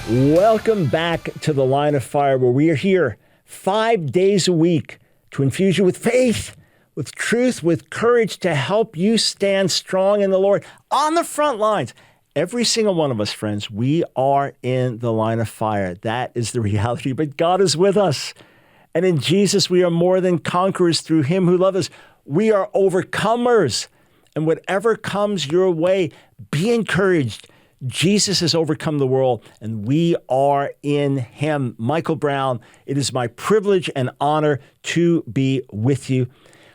Welcome back to the Line of Fire, where we are here 5 days a week to infuse you with faith, with truth, with courage to help you stand strong in the Lord on the front lines. Every single one of us, friends, we are in the line of fire. That is the reality, but God is with us. And in Jesus, we are more than conquerors through him who loved us. We are overcomers. And whatever comes your way, be encouraged. Jesus has overcome the world, and we are in him. Michael Brown, it is my privilege and honor to be with you.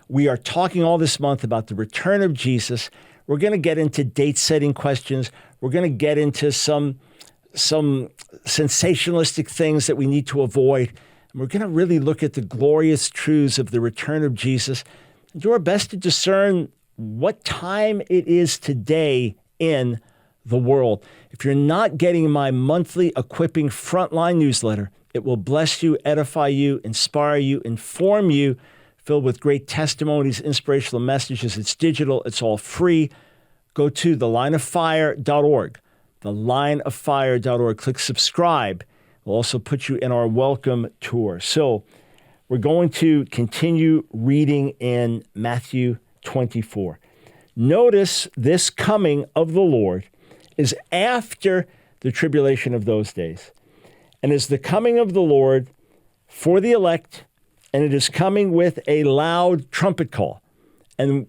We are talking all this month about the return of Jesus. We're going to get into date-setting questions. We're going to get into some sensationalistic things that we need to avoid. And we're going to really look at the glorious truths of the return of Jesus and do our best to discern what time it is today in the world. If you're not getting my monthly Equipping Frontline newsletter, it will bless you, edify you, inspire you, inform you, filled with great testimonies, inspirational messages. It's digital. It's all free. Go to thelineoffire.org, thelineoffire.org. Click subscribe. We'll also put you in our welcome tour. So we're going to continue reading in Matthew 24. Notice this coming of the Lord is after the tribulation of those days, and is the coming of the Lord for the elect, and it is coming with a loud trumpet call. And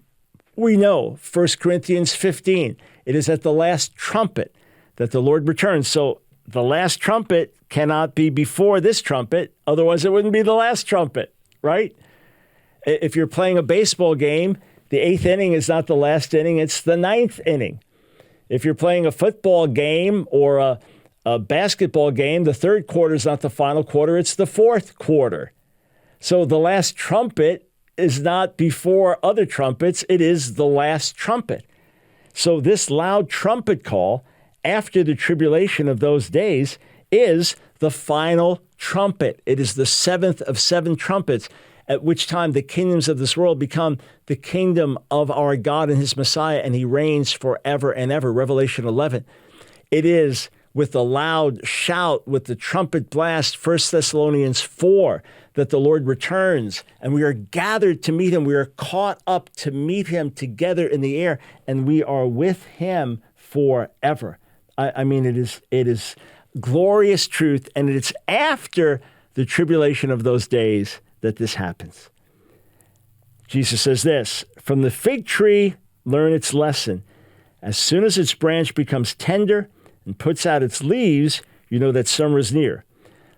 we know, 1 Corinthians 15, it is at the last trumpet that the Lord returns. So the last trumpet cannot be before this trumpet, otherwise it wouldn't be the last trumpet, right? If you're playing a baseball game, the 8th inning is not the last inning, it's the 9th inning. If you're playing a football game or a basketball game, the third quarter is not the final quarter, it's the fourth quarter. So the last trumpet is not before other trumpets, it is the last trumpet. So this loud trumpet call after the tribulation of those days is the final trumpet. It is the seventh of seven trumpets, at which time the kingdoms of this world become the kingdom of our God and his Messiah, and he reigns forever and ever. Revelation 11. It is with the loud shout, with the trumpet blast, 1 Thessalonians 4, that the Lord returns, and we are gathered to meet him. We are caught up to meet him together in the air, and we are with him forever. I mean, it is glorious truth, and it's after the tribulation of those days that this happens. Jesus says this, "From the fig tree, learn its lesson. As soon as its branch becomes tender and puts out its leaves, you know that summer is near.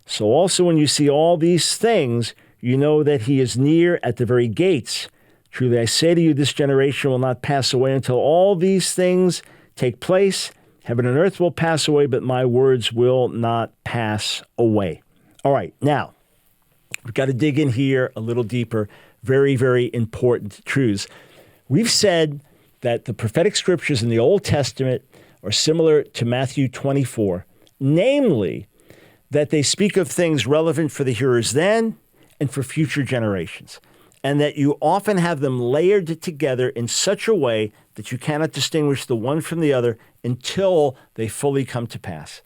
So also when you see all these things, you know that he is near at the very gates. Truly I say to you, this generation will not pass away until all these things take place. Heaven and earth will pass away, but my words will not pass away." All right, now, we've got to dig in here a little deeper. Very, very important truths. We've said that the prophetic scriptures in the Old Testament are similar to Matthew 24, namely that they speak of things relevant for the hearers then and for future generations, and that you often have them layered together in such a way that you cannot distinguish the one from the other until they fully come to pass.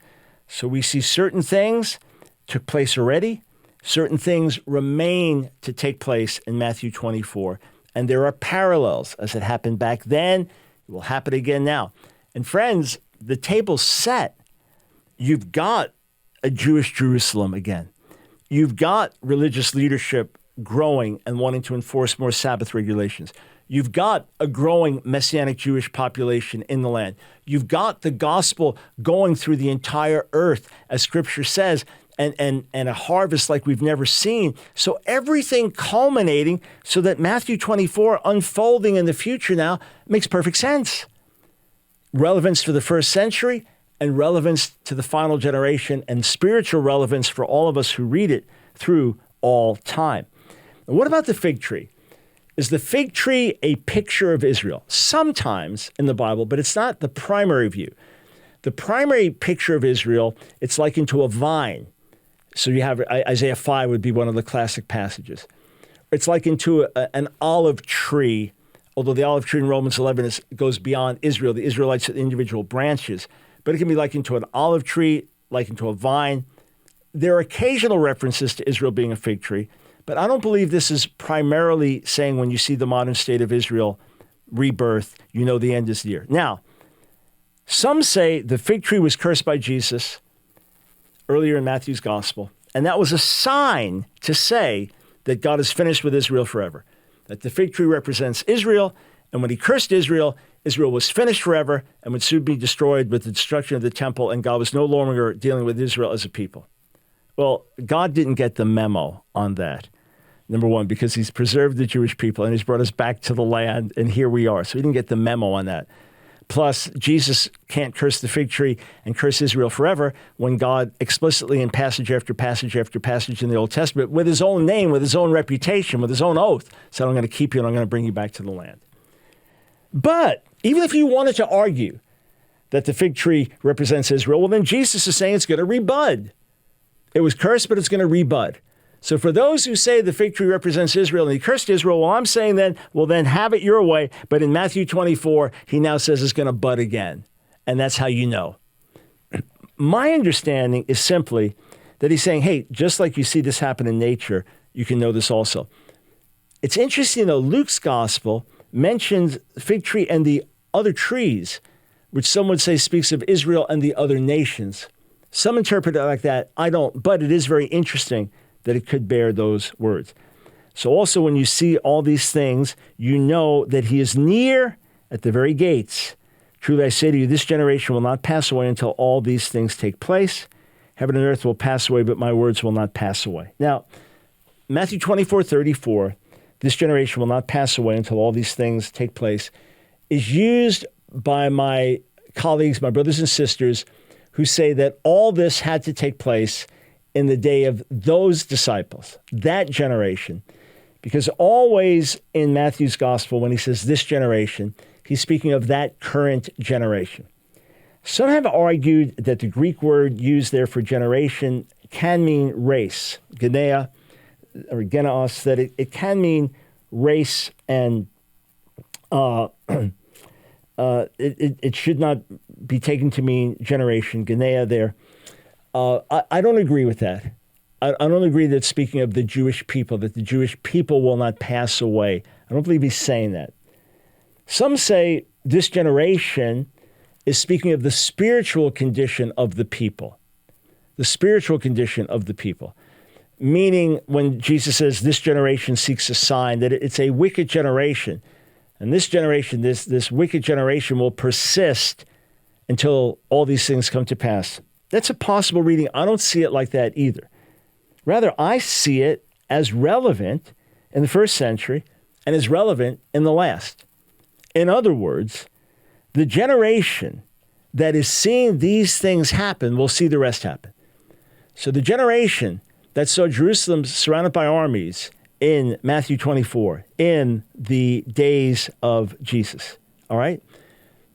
So we see certain things took place already. Certain things remain to take place in Matthew 24, and there are parallels. As it happened back then, it will happen again now. And friends, the table's set. You've got a Jewish Jerusalem again. You've got religious leadership growing and wanting to enforce more Sabbath regulations. You've got a growing Messianic Jewish population in the land. You've got the gospel going through the entire earth, as Scripture says, and a harvest like we've never seen. So everything culminating so that Matthew 24 unfolding in the future now makes perfect sense. Relevance for the first century and relevance to the final generation and spiritual relevance for all of us who read it through all time. And what about the fig tree? Is the fig tree a picture of Israel? Sometimes in the Bible, but it's not the primary view. The primary picture of Israel, it's likened to a vine. So you have Isaiah 5 would be one of the classic passages. It's likened to an olive tree, although the olive tree in Romans 11 goes beyond Israel. The Israelites are individual branches. But it can be likened to an olive tree likened to a vine. There are occasional references to Israel being a fig tree, but I don't believe this is primarily saying when you see the modern state of Israel rebirth, you know the end is near. Now, some say the fig tree was cursed by Jesus earlier in Matthew's gospel, and that was a sign to say that God is finished with Israel forever, that the fig tree represents Israel, and when he cursed Israel, Israel was finished forever and would soon be destroyed with the destruction of the temple, and God was no longer dealing with Israel as a people. Well, God didn't get the memo on that. Number one, because he's preserved the Jewish people and he's brought us back to the land, and here we are. So he didn't get the memo on that. Plus, Jesus can't curse the fig tree and curse Israel forever when God explicitly in passage after passage after passage in the Old Testament, with his own name, with his own reputation, with his own oath, said, I'm going to keep you and I'm going to bring you back to the land. But even if you wanted to argue that the fig tree represents Israel, well, then Jesus is saying it's going to rebud. It was cursed, but it's going to rebud. So for those who say the fig tree represents Israel and he cursed Israel, well, I'm saying then, well, then have it your way. But in Matthew 24, he now says it's going to bud again. And that's how you know. My understanding is simply that he's saying, hey, just like you see this happen in nature, you can know this also. It's interesting, though, Luke's gospel mentions the fig tree and the other trees, which some would say speaks of Israel and the other nations. Some interpret it like that. I don't, but it is very interesting that it could bear those words. So also when you see all these things, you know that he is near at the very gates. Truly I say to you, this generation will not pass away until all these things take place. Heaven and earth will pass away, but my words will not pass away. Now, Matthew 24:34, this generation will not pass away until all these things take place, is used by my colleagues, my brothers and sisters, who say that all this had to take place in the day of those disciples, that generation. Because always in Matthew's gospel, when he says this generation, he's speaking of that current generation. Some have argued that the Greek word used there for generation can mean race, genea, or geneos, that it can mean race, and it should not be taken to mean generation, genea there. I don't agree with that. I don't agree that speaking of the Jewish people, that the Jewish people will not pass away. I don't believe he's saying that. Some say this generation is speaking of the spiritual condition of the people. The spiritual condition of the people. Meaning when Jesus says this generation seeks a sign, that it's a wicked generation. And this generation, this wicked generation will persist until all these things come to pass. That's a possible reading. I don't see it like that either. Rather, I see it as relevant in the first century and as relevant in the last. In other words, the generation that is seeing these things happen will see the rest happen. So the generation that saw Jerusalem surrounded by armies in Matthew 24, in the days of Jesus, all right?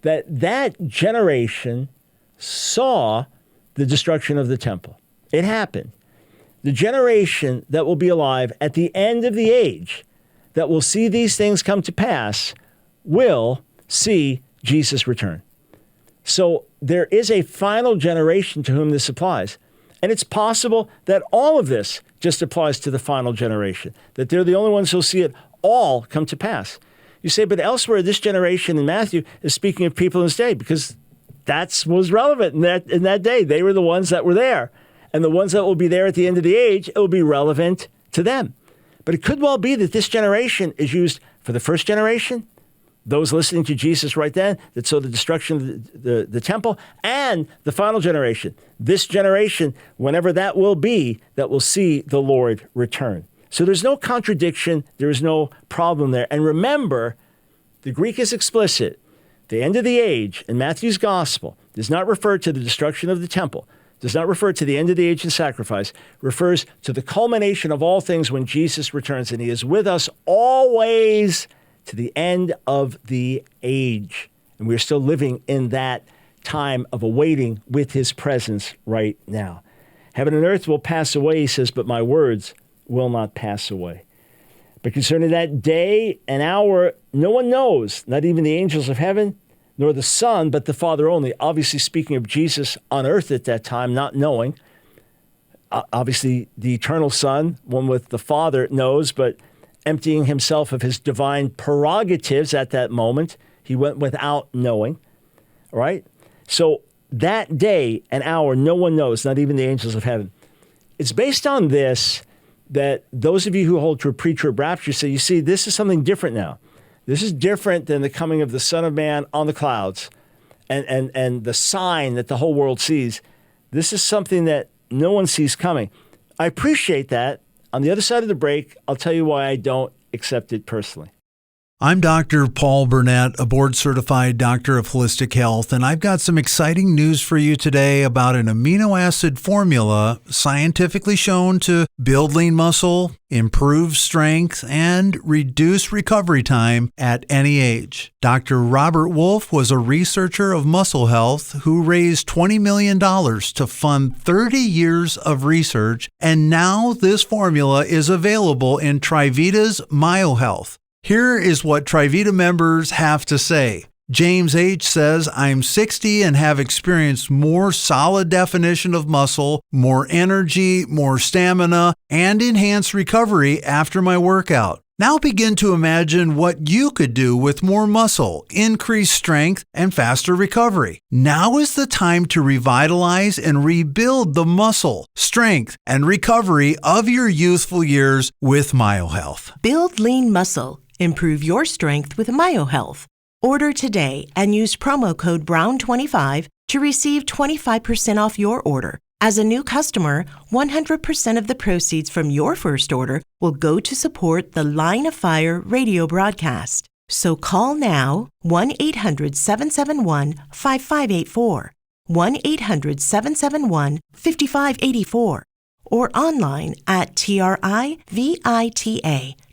That generation saw the destruction of the temple. It happened. The generation that will be alive at the end of the age, that will see these things come to pass, will see Jesus return. So there is a final generation to whom this applies. And it's possible that all of this just applies to the final generation, that they're the only ones who'll see it all come to pass. You say, but elsewhere, this generation in Matthew is speaking of people in this day, because that was relevant in that day. They were the ones that were there. And the ones that will be there at the end of the age, it will be relevant to them. But it could well be that this generation is used for the first generation, those listening to Jesus right then, that saw the destruction of the temple, and the final generation, this generation, whenever that will be, that will see the Lord return. So there's no contradiction. There is no problem there. And remember, the Greek is explicit. The end of the age in Matthew's gospel does not refer to the destruction of the temple, does not refer to the end of the age and sacrifice, refers to the culmination of all things when Jesus returns, and he is with us always to the end of the age. And we're still living in that time of awaiting with his presence right now. Heaven and earth will pass away, he says, but my words will not pass away. But concerning that day and hour, no one knows, not even the angels of heaven, nor the Son, but the Father only. Obviously, speaking of Jesus on earth at that time, not knowing. Obviously, the eternal Son, one with the Father, knows, but emptying himself of his divine prerogatives at that moment, he went without knowing. All right? So that day and hour, no one knows, not even the angels of heaven. It's based on this that those of you who hold to a pre-trib rapture say, you see, this is something different now. This is different than the coming of the Son of Man on the clouds and the sign that the whole world sees. This is something that no one sees coming. I appreciate that. On the other side of the break, I'll tell you why I don't accept it personally. I'm Dr. Paul Burnett, a board-certified doctor of holistic health, and I've got some exciting news for you today about an amino acid formula scientifically shown to build lean muscle, improve strength, and reduce recovery time at any age. Dr. Robert Wolf was a researcher of muscle health who raised $20 million to fund 30 years of research, and now this formula is available in Trivita's MyoHealth. Here is what Trivita members have to say. James H. says, I'm 60 and have experienced more solid definition of muscle, more energy, more stamina, and enhanced recovery after my workout. Now begin to imagine what you could do with more muscle, increased strength, and faster recovery. Now is the time to revitalize and rebuild the muscle, strength, and recovery of your youthful years with MyoHealth. Build lean muscle. Improve your strength with MyoHealth. Order today and use promo code BROWN25 to receive 25% off your order. As a new customer, 100% of the proceeds from your first order will go to support the Line of Fire radio broadcast. So call now 1-800-771-5584, 1-800-771-5584, or online at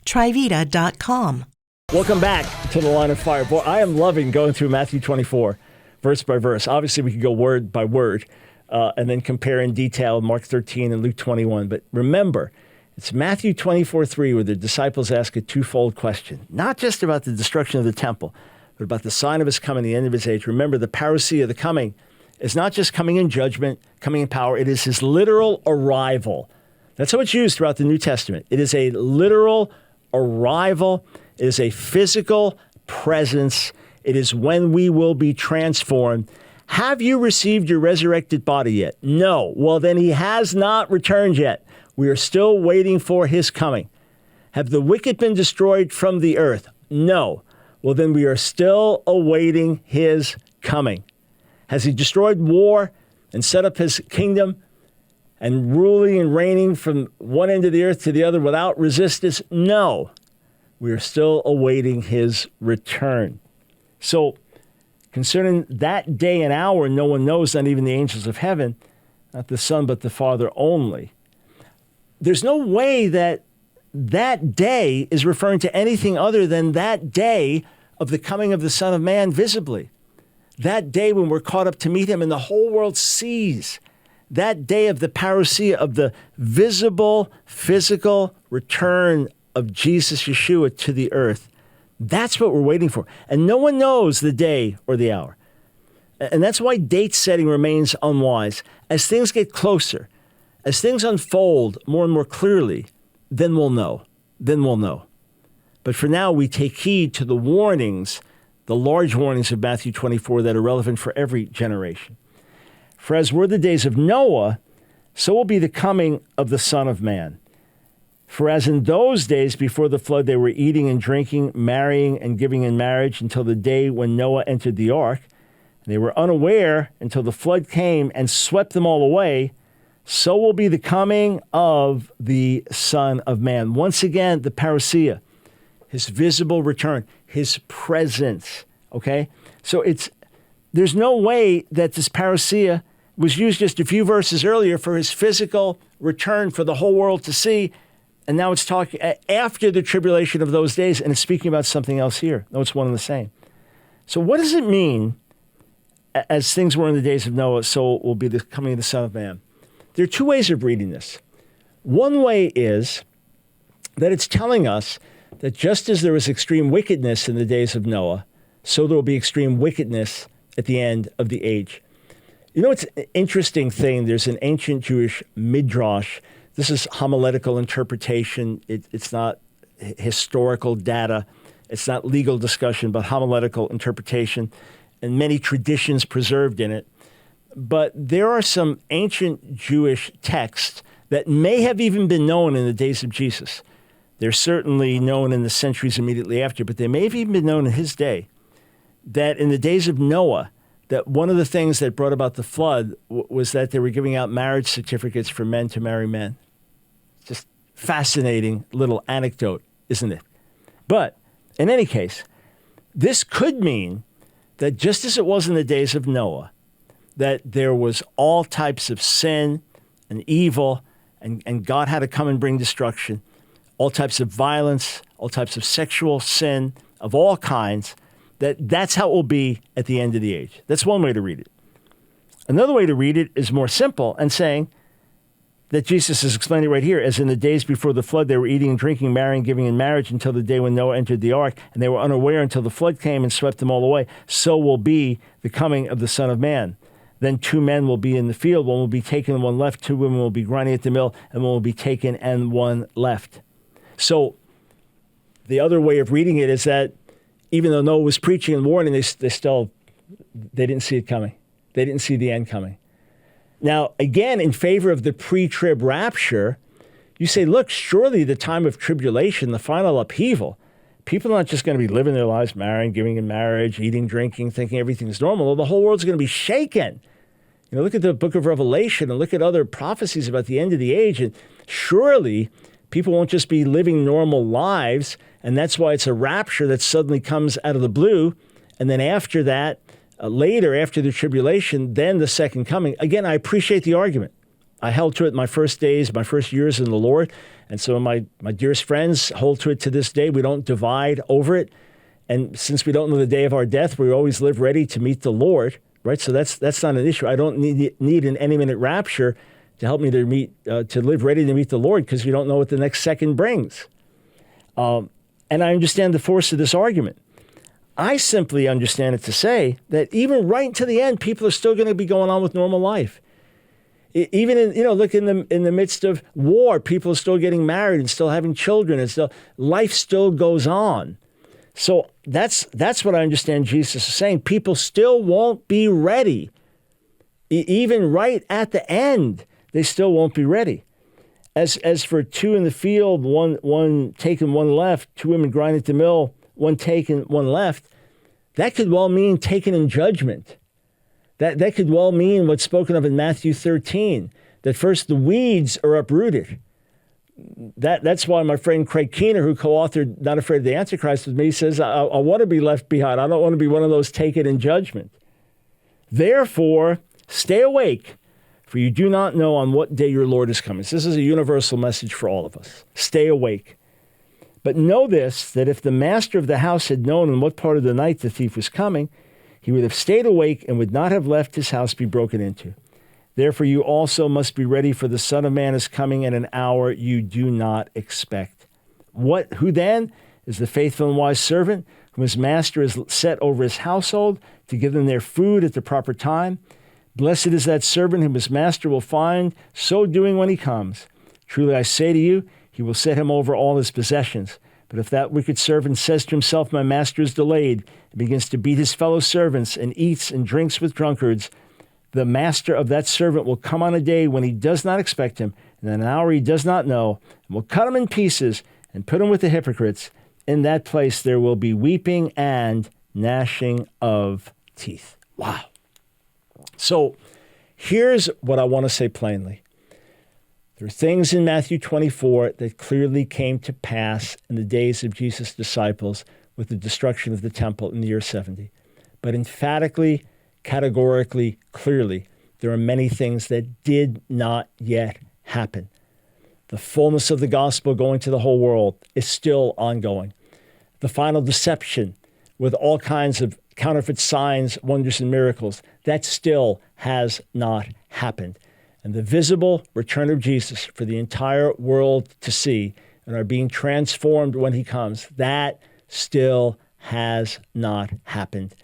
Trivita.com. Welcome back to the Line of Fire. Boy, I am loving going through Matthew 24, verse by verse. Obviously, we could go word by word and then compare in detail Mark 13 and Luke 21. But remember, it's Matthew 24:3 where the disciples ask a twofold question, not just about the destruction of the temple, but about the sign of his coming, the end of his age. Remember, the parousia, the coming, is not just coming in judgment, coming in power. It is his literal arrival. That's how it's used throughout the New Testament. It is a literal arrival. It is a physical presence. It is when we will be transformed. Have you received your resurrected body yet? No. Well, then he has not returned yet. We are still waiting for his coming. Have the wicked been destroyed from the earth? No. Well, then we are still awaiting his coming. Has he destroyed war and set up his kingdom and ruling and reigning from one end of the earth to the other without resistance? No. We are still awaiting his return. So concerning that day and hour, no one knows, not even the angels of heaven, not the Son, but the Father only. There's no way that that day is referring to anything other than that day of the coming of the Son of Man visibly. That day when we're caught up to meet him and the whole world sees. That day of the parousia, of the visible, physical return of Jesus Yeshua to the earth. That's what we're waiting for. And no one knows the day or the hour. And that's why date setting remains unwise. As things get closer, as things unfold more and more clearly, then we'll know. Then we'll know. But for now, we take heed to the warnings, the large warnings of Matthew 24 that are relevant for every generation. For as were the days of Noah, so will be the coming of the Son of Man. For as in those days before the flood, they were eating and drinking, marrying and giving in marriage until the day when Noah entered the ark. They were unaware until the flood came and swept them all away. So will be the coming of the Son of Man. Once again, the parousia, his visible return, his presence. Okay? So there's no way that this parousia was used just a few verses earlier for his physical return for the whole world to see. And now it's talking after the tribulation of those days, and it's speaking about something else here. No, it's one and the same. So what does it mean, as things were in the days of Noah, so will be the coming of the Son of Man? There are two ways of reading this. One way is that it's telling us that just as there was extreme wickedness in the days of Noah, so there will be extreme wickedness at the end of the age. You know, it's an interesting thing. There's an ancient Jewish midrash. This is homiletical interpretation. It's not historical data. It's not legal discussion, but homiletical interpretation, and many traditions preserved in it. But there are some ancient Jewish texts that may have even been known in the days of Jesus. They're certainly known in the centuries immediately after, but they may have even been known in his day, that in the days of Noah, that one of the things that brought about the flood was that they were giving out marriage certificates for men to marry men. Just fascinating little anecdote, isn't it? But in any case, this could mean that just as it was in the days of Noah, that there was all types of sin and evil, and God had to come and bring destruction, all types of violence, all types of sexual sin of all kinds, that's how it will be at the end of the age. That's one way to read it. Another way to read it is more simple and saying that Jesus is explaining right here, as in the days before the flood, they were eating and drinking, marrying, giving in marriage until the day when Noah entered the ark, and they were unaware until the flood came and swept them all away. So will be the coming of the Son of Man. Then 2 men will be in the field, one will be taken and one left, 2 women will be grinding at the mill, and one will be taken and one left. So the other way of reading it is that even though Noah was preaching and warning, they didn't see it coming. They didn't see the end coming. Now, again, in favor of the pre-trib rapture, you say, look, surely the time of tribulation, the final upheaval, people are not just going to be living their lives, marrying, giving in marriage, eating, drinking, thinking everything's normal. The whole world's going to be shaken. You know, look at the book of Revelation and look at other prophecies about the end of the age. And surely people won't just be living normal lives. And that's why it's a rapture that suddenly comes out of the blue. And then after that, later, after the tribulation, then the second coming. Again, I appreciate the argument. I held to it my first days, my first years in the Lord. And so my dearest friends hold to it to this day. We don't divide over it. And since we don't know the day of our death, we always live ready to meet the Lord, right? So that's not an issue. I don't need an any-minute rapture to help me to live ready to meet the Lord, because you don't know what the next second brings. And I understand the force of this argument. I simply understand it to say that even right to the end, people are still going to be going on with normal life. Even in, look, in the midst of war, people are still getting married and still having children, and life still goes on. So that's what I understand Jesus is saying. People still won't be ready. Even right at the end, they still won't be ready. As for 2 in the field, one taken, one left, 2 women grinding at the mill, one taken, one left, that could well mean taken in judgment. That could well mean what's spoken of in Matthew 13, that first the weeds are uprooted. That's why my friend Craig Keener, who co-authored Not Afraid of the Antichrist with me, says, I want to be left behind. I don't want to be one of those taken in judgment. Therefore, stay awake, for you do not know on what day your Lord is coming. So this is a universal message for all of us. Stay awake. But know this, that if the master of the house had known in what part of the night the thief was coming, he would have stayed awake and would not have left his house be broken into. Therefore, you also must be ready, for the Son of Man is coming at an hour you do not expect. Who then is the faithful and wise servant whom his master has set over his household to give them their food at the proper time? Blessed is that servant whom his master will find so doing when he comes. Truly I say to you, he will set him over all his possessions. But if that wicked servant says to himself, my master is delayed, and begins to beat his fellow servants and eats and drinks with drunkards, the master of that servant will come on a day when he does not expect him, and an hour he does not know, and will cut him in pieces and put him with the hypocrites. In that place there will be weeping and gnashing of teeth. Wow. So here's what I want to say plainly. There are things in Matthew 24 that clearly came to pass in the days of Jesus' disciples with the destruction of the temple in the year 70. But emphatically, categorically, clearly, there are many things that did not yet happen. The fullness of the gospel going to the whole world is still ongoing. The final deception with all kinds of counterfeit signs, wonders, and miracles, that still has not happened. And the visible return of Jesus for the entire world to see and are being transformed when he comes, that still has not happened.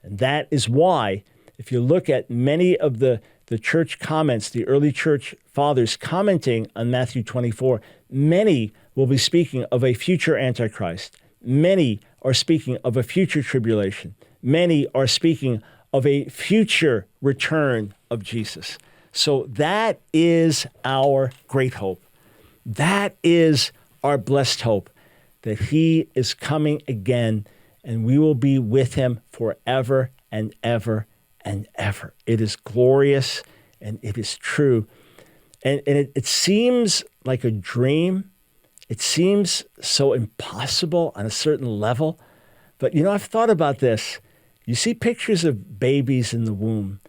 And that is why, if you look at many of the church comments, the early church fathers commenting on Matthew 24, many will be speaking of a future Antichrist. Many are speaking of a future tribulation. Many are speaking of a future return of Jesus. So that is our great hope. That is our blessed hope, that he is coming again and we will be with him forever and ever and ever. It is glorious and it is true. And it seems like a dream. It seems so impossible on a certain level. But, I've thought about this. You see pictures of babies in the womb,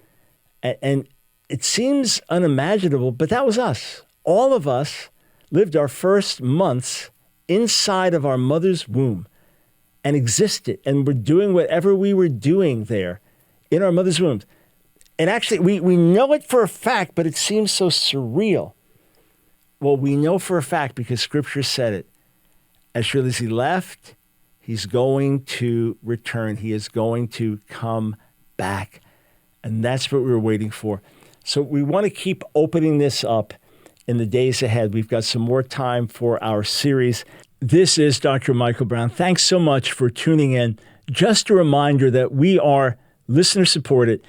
and it seems unimaginable, but that was us. All of us lived our first months inside of our mother's womb and existed and were doing whatever we were doing there in our mother's womb. And actually, we know it for a fact, but it seems so surreal. Well, we know for a fact because Scripture said it. As surely as he left, he's going to return. He is going to come back. And that's what we were waiting for. So we want to keep opening this up in the days ahead. We've got some more time for our series. This is Dr. Michael Brown. Thanks so much for tuning in. Just a reminder that we are listener supported.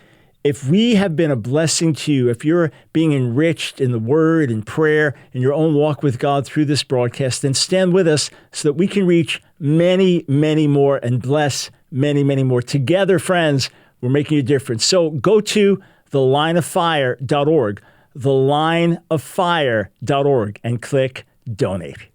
If we have been a blessing to you, if you're being enriched in the word and prayer in your own walk with God through this broadcast, then stand with us so that we can reach many, many more and bless many, many more. Together, friends, we're making a difference. So go to thelineoffire.org, thelineoffire.org, and click donate.